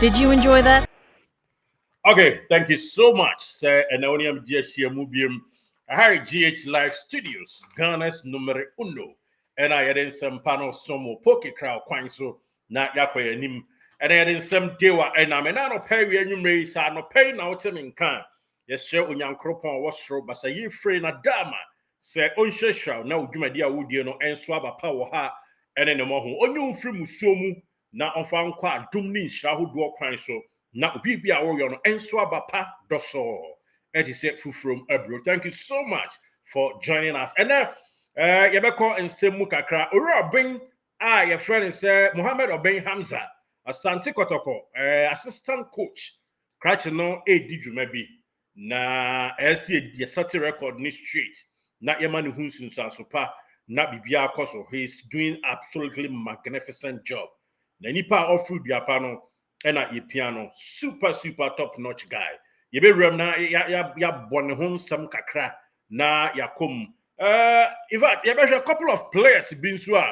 Did you enjoy that? Okay, thank you so much, sir. And I am just here, Mubium. I GH Live Studios, Ghana's numero uno. And I had in some panel, some more poke crowd, quite so not yakwe nim. And I had in some dewa, and I'm not pay any race, I no pay now to me can. Yes, sir, when young cropon was through, but say you free na dama. Say, on shall now, you my dear would you know, and swab a power ha, and then the more who on you free musomu, now on found quite dummy, shall who do a so. Na obi bi a wo no enso abapa doso e say from abroad. Thank you so much for joining us. And then you be call nsem mu kakra ori obin your friend is Mohammed Obin Hamza Asante Kotoko assistant coach crutch no edi dwuma bi na ese the set record ni straight na yema ne hunsun so pa na bibia akoso. He's doing absolutely magnificent job. Na nipa offer biapa no and a piano, super top notch guy. You be rem na ya born home some kakra na ya kum. In fact, you have a couple of players been so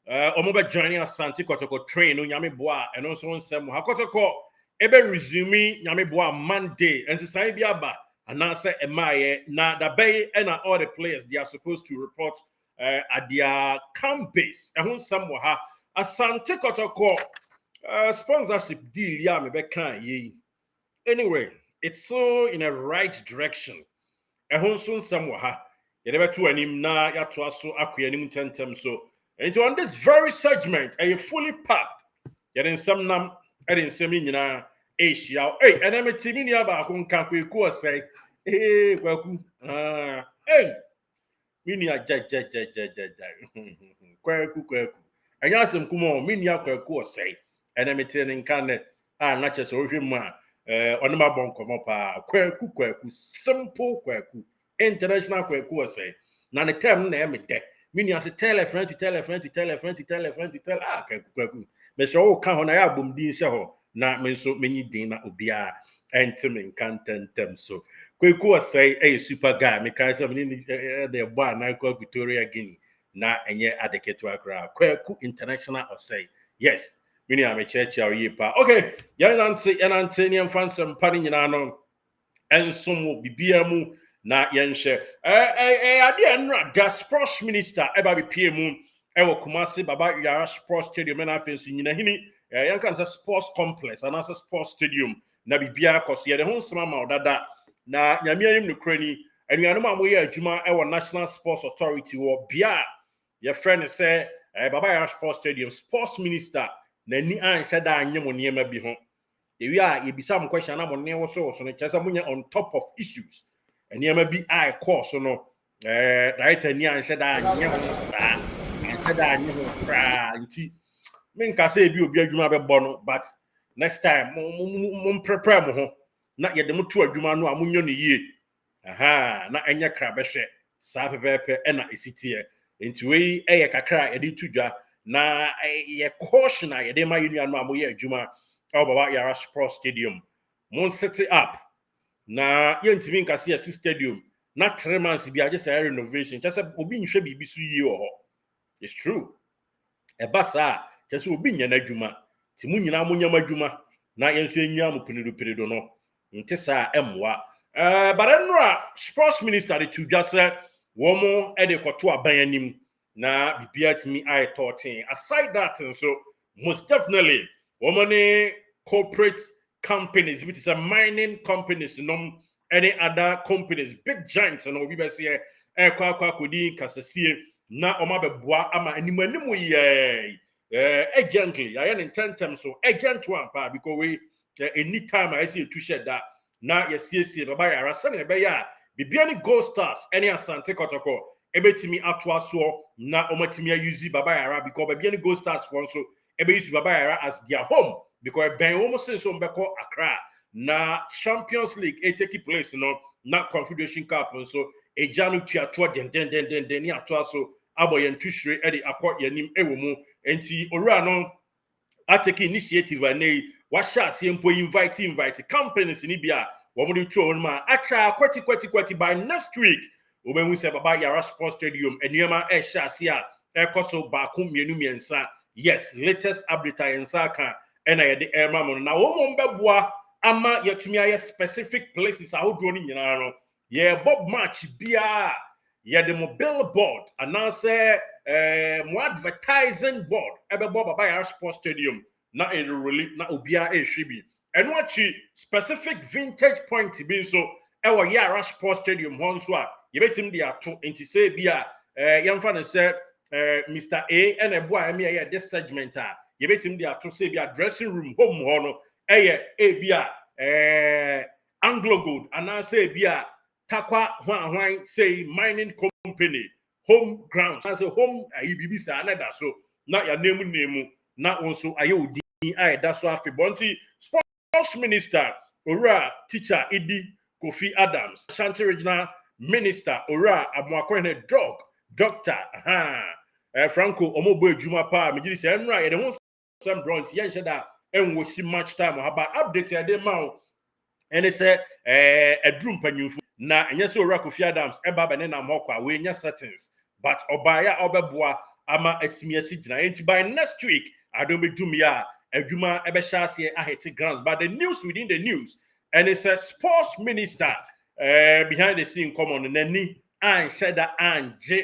omobe joining us Santi Kotoko train no nyame boa and also on some Kotoko ebe resume nyame boa Monday and say bi aba and now say emaye na the bay and all the players they are supposed to report at their camp base and on some ha Asante Kotoko sponsorship deal, yeah, me back anyway, it's so in a right direction. A home soon somewhere, you never to him na ya to us so acquiring 10 times so. And on this very segment, are you fully packed? You're in some num, and in seminar, Asia, hey, and I'm a team in your back on Kaku say, hey, welcome, hey, Minia, Kwaku, and ask him, come on, Minia Kwaku say. And I'm telling Kane, not just Ojima, on my bon come up, kwaku, simple kwaku, international kwaku say. Now the term name it there. Meaning as a tell a friend to tell a friend to tell a friend to tell a friend to tell kwaku. Mr. O can on a boom din show, not me so many dina ubia, and Tim content them so. Kwaku say a super guy, because of the bar now called Victoria Guinea, not and yet adequate to a crowd. Kwaku international or say, yes. Mini am a church or ye pa. Okay, yan Antonian Franson panning in anon, and some will be beamu na yen share. The sports minister ever be PM ever Kumasi Baba Yara Sports Stadium and I fancy in Hini, Yankan's a sports complex and as a sports stadium. Na bibia cause ye the home sama dada na Yamiam Nukreni and Yanuma we Juma our National Sports Authority or Bia. Your friend say Baba Yara Sports Stadium sports minister. Nani answer that anyamo niema bi ho. We are you be some question na money so no chesa munya on top of issues. And niema bi I course no right ani answer that anyamo sa. Answer that anyamo fra nti me nka say bi obi adwuma be bo no but next time mum prepare mo ho na ye de mo to adwuma no amunyo ne yie. Aha na enya kra be hwe sa pepepe e na esitie. Nti we eye kakra e di tudwa na ye caution ye de ma union no amoye adwuma Baba Yara Sports Stadium mon set up na ye ntimi nka se stadium na 3 months bi age say renovation just obi nhwe bibi su yi ho. It's true e basa just obi nya na adwuma ti munyina munyam adwuma na ye nso enyia mu pinido no nti sa emwa but enra sports minister to just womo e de koto aban anim na bibia timi I thought aside that and so most definitely woman corporate companies which is a mining companies no any other companies big giants and we be say kwa kodi kasasie na oma beboa ama animanimu ye agently I am in 10 terms so agent one pa because we any time I see to share that na yes Baba Yara sane be ya bibia ni Gold Stars any Asante Kotoko ebetimi atwa so na omatimi use Baba Yara because bibia ni Gold Stars for so ebe use Baba Yara as their home because ben almost say so mbeko Accra na Champions League take place no na Confederation Cup so ejanu tiatwa den ni atwa so aboye ntuhwire e de akọ yanim ewo mu enti owura no atake initiative anei washa asempo invite companies ni bia womo to on ma acha kwati by next week obenwu se Baba Yara Sports Stadium enuema e sha ase a ekoso ba ko mienu miensa yes latest update ensa ka ena yede ema mo na wo mo mbeboa ama yetumi aye specific places ahodo ni nyina no ye bob match bia ye de mo billboard anase mo advertising board ebebo baba ya sports stadium na e really na obia e hwebi eno achi specific vintage point bi so ewo Yara sports stadium hon so a ye betim de ato enti say bia yemfa ne say Mr. A and a boy me a this segment ye betim de ato say bia dressing room home ho no eye e bia Anglo Gold anase bia takwa hwan say mining company home ground as a home ayibibi sa na da so na ya nemu na also aye odi aye da so afibonti sports minister ora teacher Idi Kofi Adams Ashanti regional minister ora Amoakohene doctor Franco omobo adwuma pa me gidi se enra ye de ho some bronze yen sheda enwo si match time about update ya de ma and it's a drum panyufu na enye so ora Kofi Adams eba be ne na mokwa we nya settings but obaya obeboa ama atimiasi gina enti by next week I don't be dum ya adwuma ebe sha ase ahete grounds but the news within the news and it's a sports minister behind the scene come on nani and sheda anje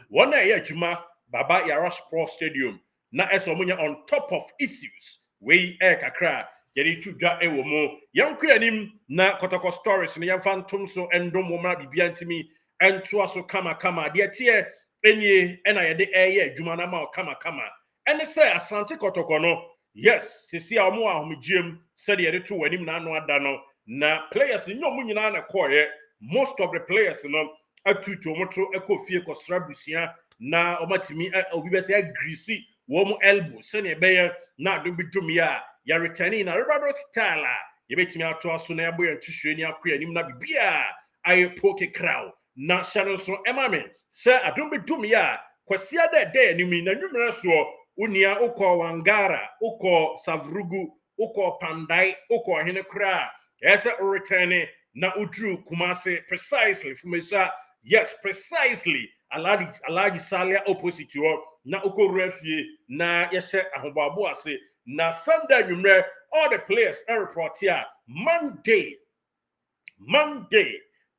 one ya adwuma baba Yara sports stadium na eso munya on top of issues we kakra yeri tudwa ewo mo yankwa anim na Kotoko stories ne yamfa ntom so endom wo mra bibia ntimi ento aso kama de tie enye ena yede eye adwuma na ma kama ene say Asante Kotoko no yes sisi a mo ahomgiem said yede to wanim na ano ada no na players nyom nyina na koye most of the players no atuto motro ekofie ko strabusia na omatimi obi be say agree wo mo elbow se ne be na do bidum ya ya returning na Robert style ye betimi ato aso na yabo ya twhwe ni akwa anim na bibia aye poke crow na shadow so emame se adom bidum ya kwasia de anim na nwumre so unia uko Wangara uko Savrugu uko Pandai uko hene kra yes returning na udru Kumase precisely fumesa yes precisely alaji salia opposite yo na uko refie na yese ahobabo ase na Sunday numre all the players report here Monday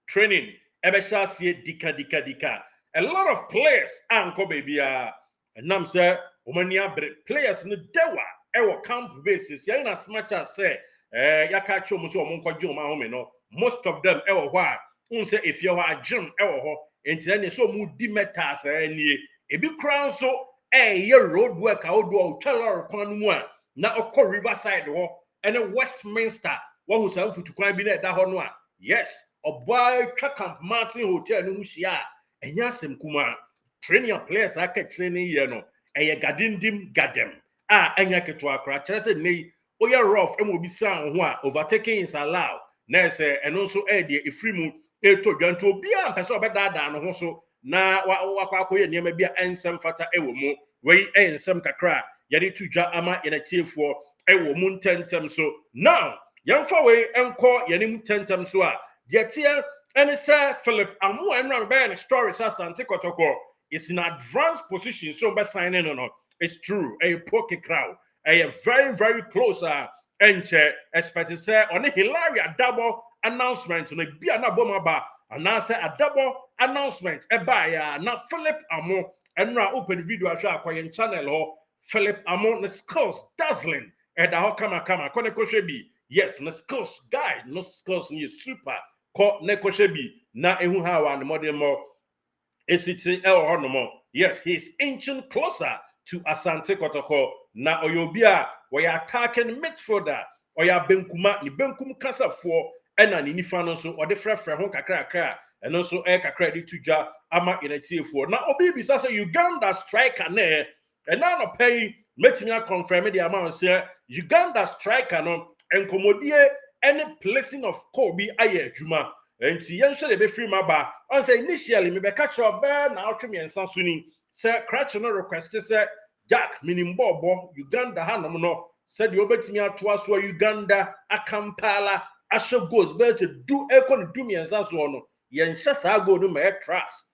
training ebesha sie dika a lot of players anko baby nam say omania players no dewa ewo camp basis ya na smart as say yaka chom so omonkwaje o ma home no most of them ewo ho a unse if you are gym ewo ho enti na so mu di metas ani ebi crown so ye road work odo o tell kwan mu a na okọ Riverside ho ene Westminster wo hu san futu kwan bi na da ho no a yes oboy twa Camp Martin hotel no hia enya asem kuma training players aka training here no eye gadem enya keto akra kire se nei oya rough emo bi san ho a overtaking is allowed na se eno so de efrimu eto dwanto obi a mpese obedada no ho so na wakwa akoye niam bia ensem fata ewo mu wei ensem kakra yade tudwa ama yenatiefo ewo mu ntentem so now yamfa wei enko yenim ntentem so a yetie ene say Philip Amu enra be na stories Asante Kotoko is in advanced position so be signing no it's true a poke crowd a very close enche expect say on Hilaria double announcement no bia na boma ba anase a double announcement ya na Philip Amu enra open video ahwa akwaye channel ho Philip Amu the skills dazzling and how kama koneko shebi yes na skills guy no skills ni super ko neko shebi na ehu ha wa no model mo esiti honomo yes he's inching closer to Asante Kotoko na oyobia we attacking midfielder oya benkuma ni benkum kasafo ena ni nifa no so ode frefre ho kakra eno so kakra di tudwa ama yenatiefo na obi bi say Uganda striker na ena no pay metimi confirm the amount say Uganda striker no enkomodie any placing of Kobe aye adwuma enti yenhwe de be free maba on say initially me be catch up na otwemi ensa so ni say cratch no request say Jack minimbobo Uganda hanom no said the obetimi atoa so Uganda akampala asho goals be say do ekon do mi ensa so no yenhye sa go no me trust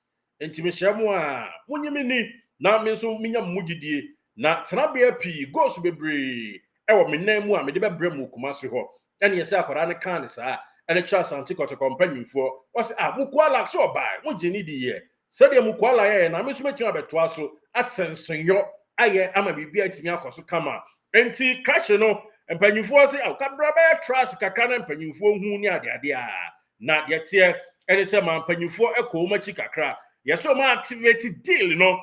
enti me hyemu a munyimi ni na me so minya mugidie na tenabea pi goals bebre wo me nan mu a me de bebrem mu Kumasi ho ene ye se akwara ne kan ne saa ene tra Asante Kotoko mpanyimfo wo se mukwala so obai mo gini di ye se de mukwala ye na me so metima beto aso asensonyo aye ama bibia atimi akoso kama enti crash no mpanyimfo se akabra be trust kakra na mpanyimfo hu ni ade a na ye tie ene se ma mpanyimfo ekomachi kakra ye so ma activate deal no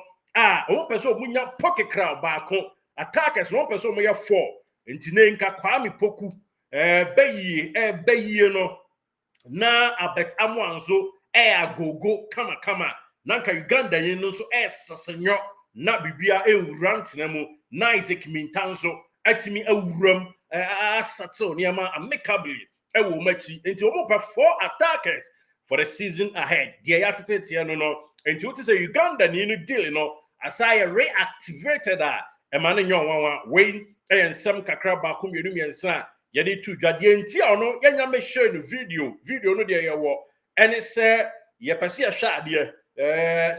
o person munya pocket crowd baako attackers no person mo ye 4 enti ne nka Kwame Poku bayie no na abet amwanzo agogo kama nanka Uganda yin no so sasenyo na bibia ewurant na mu na Isaac Mintanso atimi awuram asatse oniama amicably ewo machi enti omo pa 4 attackers for the season ahead dia yatete no enti what is a Uganda ni no deal no asaya reactivated emane nyonwa we ensem kakra ba ko mienu miensa yede tu dwade enti ono yenya me share no video no de yewo ene se ye pese ya hwa ade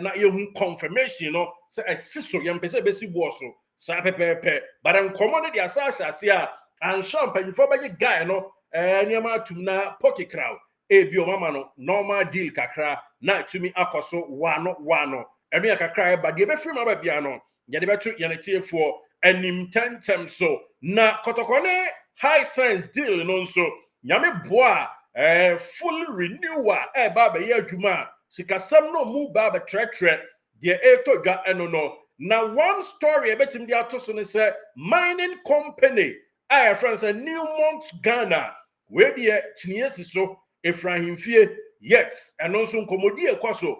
na yehu confirmation no se asiso ye mpese besi boso sa pepepe bara nkomo no de asasa ase a ansho mpanyifo baye guy no niam atum na pocket crowd ebi o mama no normal deal kakra na tumi akoso wano enu ya kakra e ba de be free ma ba bia no yede betu ye netiefo anim tentem so na Kotoko ne Hisense deal no nso nyame boa full renewal ba be ya adwuma sikasam no mu ba be tretre de etodwa eno no na one story ebetim de atoso ne se mining company friends a Newmont Ghana we de chiniesi so efrahimfie yet eno nso nkomodi ekoso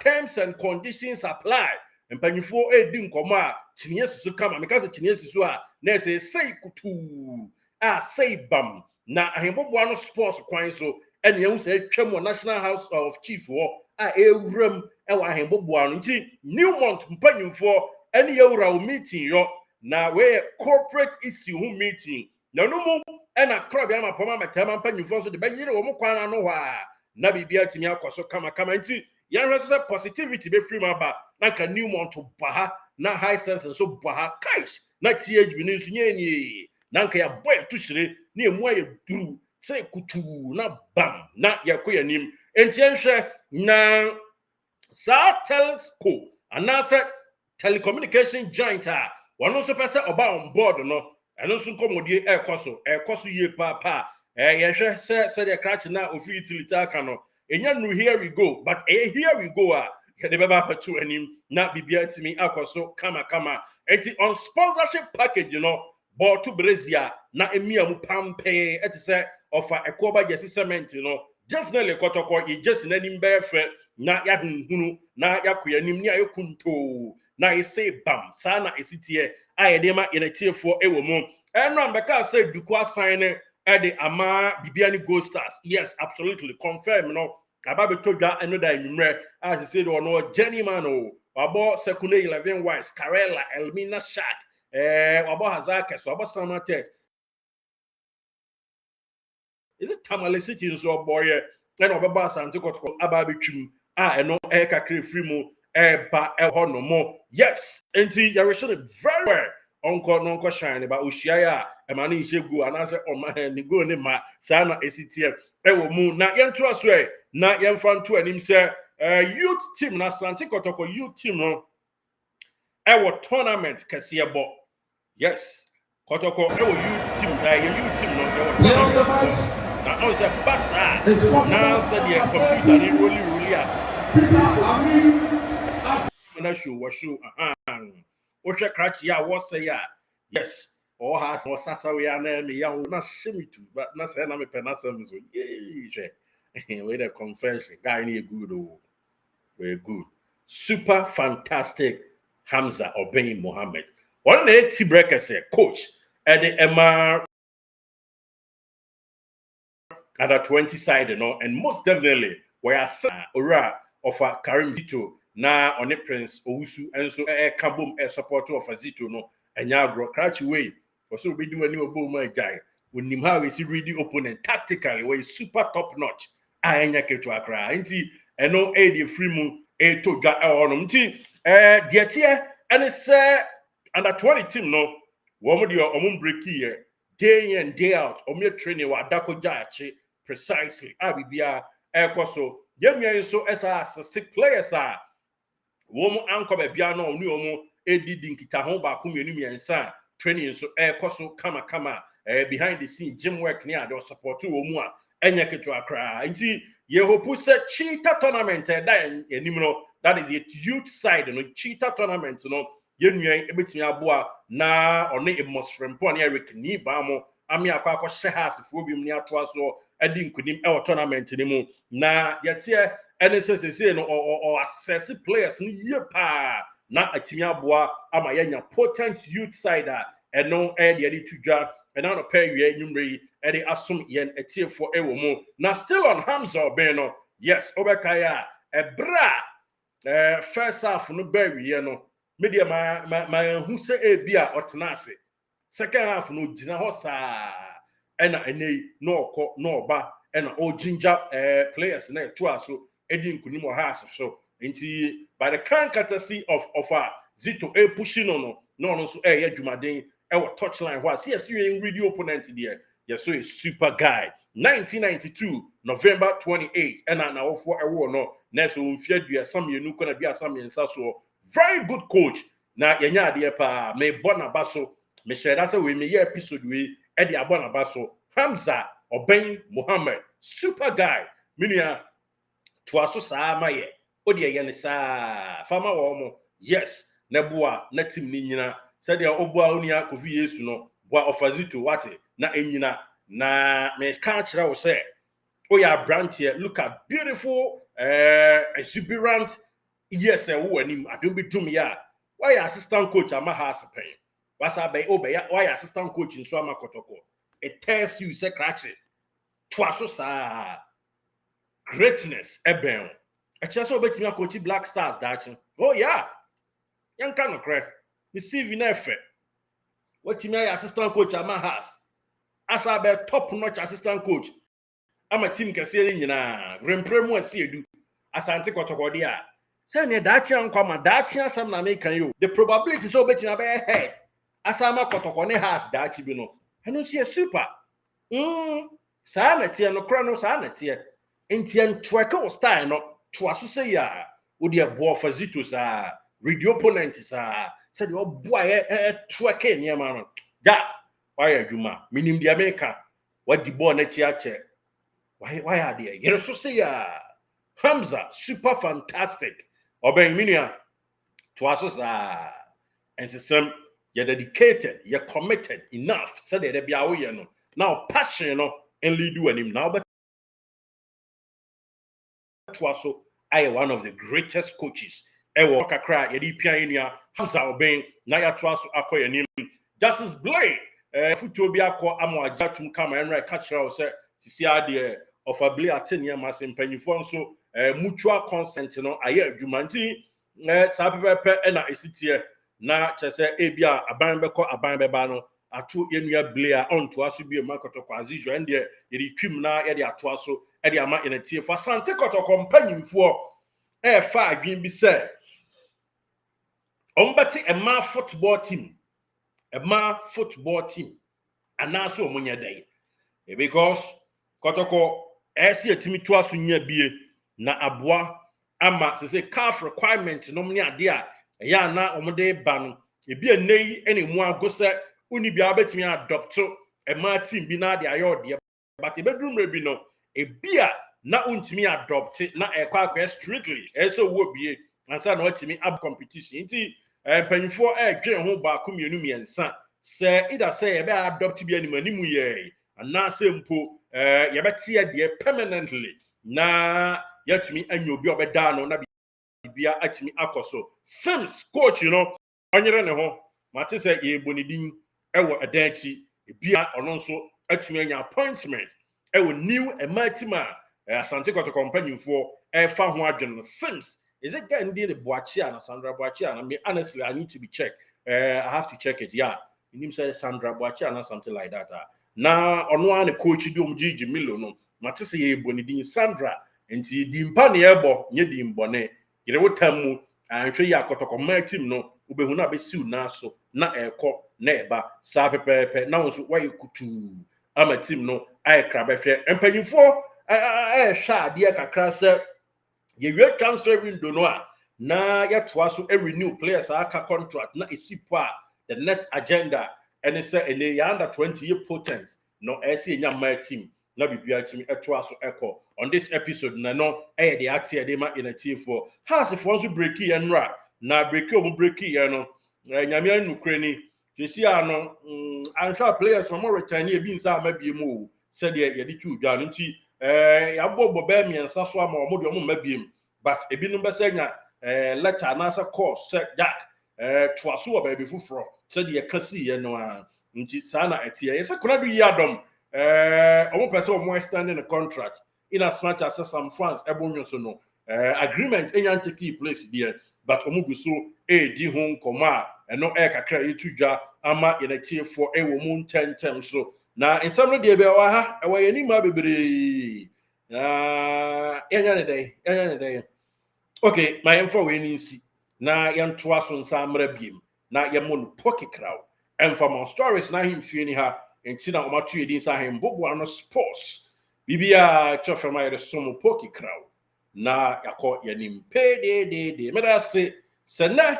terms and conditions apply mpanyifo edi nkomo a chiniesi so kama because chiniesi so a na say kutuu say bam na ahembobo no sports kwan so ene hu say twam National House of Chief wo ewuram ewa ahembobo no nti Newmont mpanyimfo ene yewura o meeting yo na we corporate issue hu meeting na no mu ena krobia ma poma matama mpanyimfo so de bayire wo mu kwan no hwa na bibia timi akoso kama nti yanrese positivity be free maba na ka Newmont baha na Hisense so baha kaish na THB ni nso nyeni nanka ya boy tushire na emu aye duru say Kutuu na bam na yakoya nim entienhwe na sa telco anasa telecommunication giant wano so pese oba on board no eno so nkomodie ekoso ye papa yehwe se de crash na ofi utility aka no enya no here we go but here we go de beba patu anim na bibia timi akoso kama enti on sponsorship package to Brazil na emia mu pampe etise offer ekoba jesi cement definitely Kotoko e just na nim befe na ya hunu na yakoya nim ni ayekunto na ese bam sa na esitie ayedema yenetiefo ewo mu eno ambeka say duku assign de ama bibiani Gold Stars yes absolutely confirm ababe todwa enoda enumre as he said ono Jenny man wabo sekune 11 wise Karela Elmina Shark wabo Hazaka so wabo Samates is it Tamale City nso boy na obeba Asante Kotoko ababe twim eno kakre free mu ba hono mo yes enti you should very well onko shine ba oshia ya emani ishegu anase ni go ni ma sana esitie ewo mu na yentu aso na yemfantu anim se youth team na Asante Kotoko youth team no ewo tournament kase bo yes Kotoko ewo youth team youth team no ewo na on se basa na se the computer ni really na show ohwe krachi ya wo say ya yes all has no sasa we na me ya na shimitu but na say na me penasem so ye we the confession guy ni good we good super fantastic Hamza Obey Mohammed one na T-Breaker say coach at the MR at a 20 side and most definitely we are ora of a Karim Zito na on Prince Owusu and so kabum supporter of Zito no enya agro cratch way so we do any obo my guy when him how is really opponent tactically we super top notch anya ketu akra nti eno the free mu to dwa ono nti de tie and say under 20 team no Woman the omun break here day in day out. Omu training wa dako jachi precisely. Abibia ekoso. Yemia so esa assistant players are. Woman anko be bia no onu omu edidi nkita ho ba ko mienu miensa training so ekoso kama behind the scene gym work ni ade support omu a enye keto akra. Nti ye hope say cheetah tournament that enim no, that is the youth side no cheetah tournament no yenuen ebetimi aboa na one emosrempo na Eric ni ba mo ami akwa hye house fo bi mu ni ato aso edi nkunim e tournament ni mu na yetie NSSC no or assess players ni ye pa na atimi aboa ama yenya potent youth side eno e de tudwa ena no pay wie nwumre e de asom yen etie for ewo mu na still on Hamza Obeno. Yes, obekaya ebra first half no ba wie no media my who say ebia otenase second half no gina ho saa ena enei no okọ no oba ena o ginger players na to aso edi nkunim o house so nti by the kind courtesy of Zito pushing no so ye dwumaden e wo touchline ho see yes you radio opponent there. Yes, so a super guy 1992 November 28 ena na ofo ewo no na so mfia dua sam yenu kona bia sam yensa so very good coach na yenya ade pa me bona baso me share that say we me episode we e de abona baso Hamza Oben Muhammad super guy minia to aso saa maye odi ye ne saa fama wo mo yes na bua na team ni nyina said ya obua oni akofi Yesu no bua ofazito wate na enyina na me ka kira wo say oya brand here look at beautiful exuberant. Yes, who anim adom bitum ya. Why assistant coach ama house pen? Wasa be obeya why assistant coach in so ama Kotoko. It tells you say crash it. Twaso sa greatness eben. A cheso betimi coach Black Stars dachi. Oh yeah. Yan kan okre. Receive in effort. What team assistant coach ama house? Asa be top notch assistant coach. Ama team kese nyina. Rempremu asiedu. Asante Kotoko dia. Say ne dachi ankwa dachi asam na make you the probability so beti na be head asama Kotoko ne house dachi bi no eno see super sa na tie no kra no sa na tie entien tweke o style no to aso say ya wo de ebo Fazito sa radio opponent sa say the oboa tweke ne ma no da why adwuma minim de America what the ball na chi ache why are there you so say ya Hamza super fantastic. Oben minia to us and some you're dedicated, you're committed enough. So they be our no now passion and lead you and him now. But to us, I am one of the greatest coaches. Ewo kakra yedi piania Hamza Oben na ya to us akoye nim Justice Blade futu obi akọ amo ajatum kama enra catcher o say sisi ade of a Blade atenia masim panyifo nso mutual consent no aye adwumanti sa pepepe na esitie na chese ebia aban beko aban beba no ato yenua Blade onto aso bi ma Kotoko azijo ende yedi twim na yedi ato aso ede ama enetie fa sante Kotoko mpanyimfo fa adwin bi se ombati ema football team anaso omunya dai because Kotoko esi etimi to aso nya bie na aboa ama se calf requirement no mni ade a ya na omde ba no ebi enei ene mu agose uni bia betimi adopt ema team bi na ade ayode but ebedrum rebi no ebia na untimi adopt na ekwa strictly eso wo bie ansa na otimi ab competition nti panyfo dwen ho ba ko mienu miensa se ida se ebe adopt bi animu ye ana se mpo yebete de permanently na yatimi anyobi obeda no na bia atimi akoso Sims coach onyere ne ho mate se ye bonidin ewo edanchi bia ono nso atimi anya appointment ewo new ematima Asante Kotoko companyfo fa ho adwen no Sims. Is it getting the Boachia and Sandra Boachia? I mean, honestly, I need to be checked. I have to check it. Yeah, you need to say Sandra Boachia or something like that. Now, on one coach, you do Gigi Milo, no, Matisse Bonidin Sandra, and the Impani Ebo, Yedim Bonnet, you know what tell me, and show you a Kotoko my team, no, obehu na besiw na so na ekọ na eba saa pepepe na wonso waye Kutuu ama team no ayekra behwe empanyifo hwa ade kakra se ye wie transfer window no a na yɛtoa so renew players aka contract na esipo a the next agenda and say ene ya under 20 year potent no ese nya my team na bibia team etoa so eko on this episode na no de ate de ma in a team for has for so break here nra na break o break here no nyame anukre ni jesi ano ansha players no return e bi nsa ma bi mu said ye de tu dwa no nti ya bobo be mi nsa so ama o mo de o mo ma bi mu but ebi no be senya letter na sa course set jack toaso baby fufuro said ye kasi ye no a nti sana etie ye se kona do yi adom omo pese o mo extending the contract in as much as some fans ebonyo so no agreement enya take place there but omo gu so di ho nkoma eno kakra yetudwa ama ye na tie for ewo mu ntentem so na nsam no de be wa ha ewo ye ni ma bebre enya ne dey okay my info we ni nsi na yentoa so nsa mra biem na yemo no pocket crowd and for more stories na him fie ni ha enti na omato yedi nsa him bobo ano sports bibia chofema yede somo pocket crowd na yakọ yanim de meda se na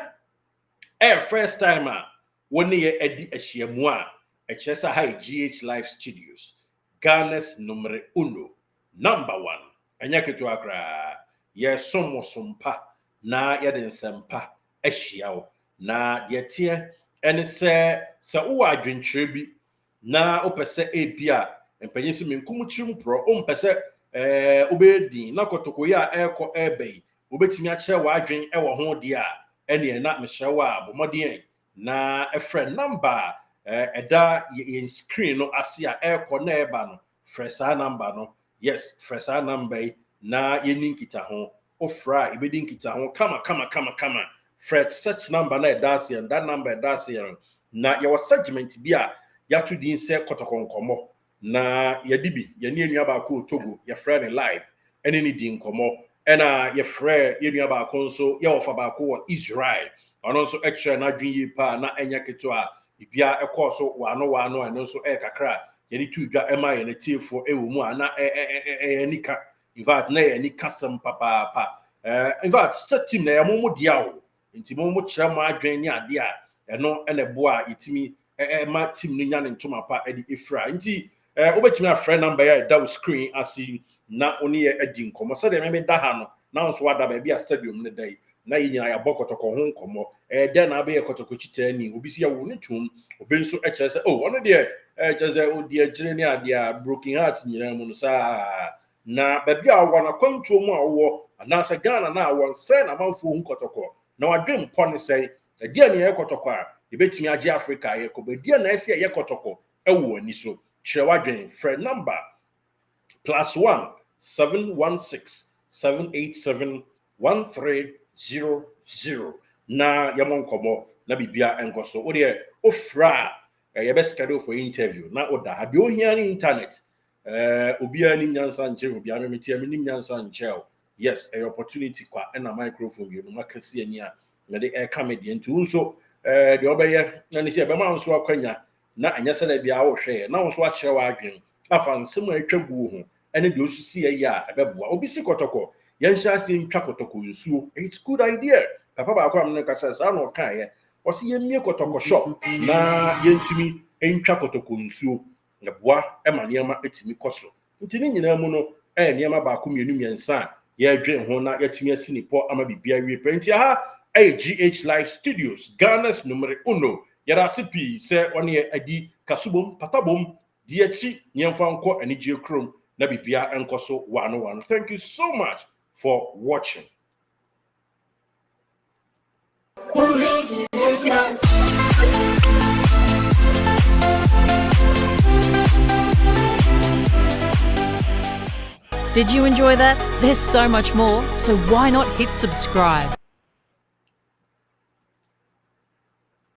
first time a woni ye adi ahyiamu a echesa high GH Live Studios Ghana's number 1 number 1 anya ketu akra ye somo sompa na yede nsempa ahyiawo na de tie ene se wo adwenkyere bi na opese ebia empanyisi menkum chirim pro ompese obedin na Kotoko ya eko ebei obetimi a kire wa adwen ewo ho de a ene na mehyewa abomodien na friend number eda in screen no ase a eko na eba no fresa number no yes fresa number na yeninkita ho ofra ibedinkita ho kama Fred search number na edase and that number edase na your segment bia ya to din se Kotoko nkomo na yadibi yeni enua ba ko Togo ya friend live ene ni din nkomo ena ya friend enua ba ko nso ya ofa ba ko Israel ono nso extra na dwen yi pa na enya keto a bia ekọ so wano eno nso kakra yeni tudwa ema ye na tiefo ewo mu ana enika in fact na ye ni kasam papa in fact state team na ya mo dia o nti mo kire mo adwen ni ade a eno ene bo a yetimi ma team ni nya ne ntoma pa edi efra nti obetimi a friend number ya da screen asi na oni ye edi nkomo so de me da ha no na nso wada ba bia stadium ne dai na yinyina ya Kotoko ho nkomo de na be Kotoko chitani obi si ya wo ne tum obi nso eche se oh ono de jeze odi agire ni ade a broken heart nyina mu no sa na ba bia wo na kwantuo mu a wo anasa Ghana na wo nse na manfo hu Kotoko na wadwem pone sei de ne ye Kotoko a ebetimi age Africa ye ko be de na ese ye Kotoko ewo ani so kire wadwen friend number +1 716 787 1300 na yamon komo na bibia enkoso wo de ofra ye be schedule for interview na oda ha de ohia ni internet obia ni nyansa nche obia me metia me ni nyansa nche yes a opportunity kwa na microphone you no makasi ani a na de comedy nti unso de obeye na ni se be ma nso akwanya na anya se na bia wo hwe na nso a kire wa adwen afa nsem atwagu ho ene de osusi ye a ebeboa obi si Kotoko yansha si ntwa Kotoko nsuo it's good idea papa ba akwa mne kasa sa no kan ye o si yemie Kotoko shop na yentumi ntwa Kotoko nsuo ngeboa e ma niam etimi koso nti ni nyina mu no niam ba akwa mienu miensa ye adwen ho na yatumi asini po ama bibia wie penti ha GH Live Studios Ghana's number 1 yara sipi se one ye adi kasubom patabom diachi nyemfa nko anigye krom na bibia enkoso wano thank you so much for watching. Did you enjoy that? There's so much more, so why not hit subscribe?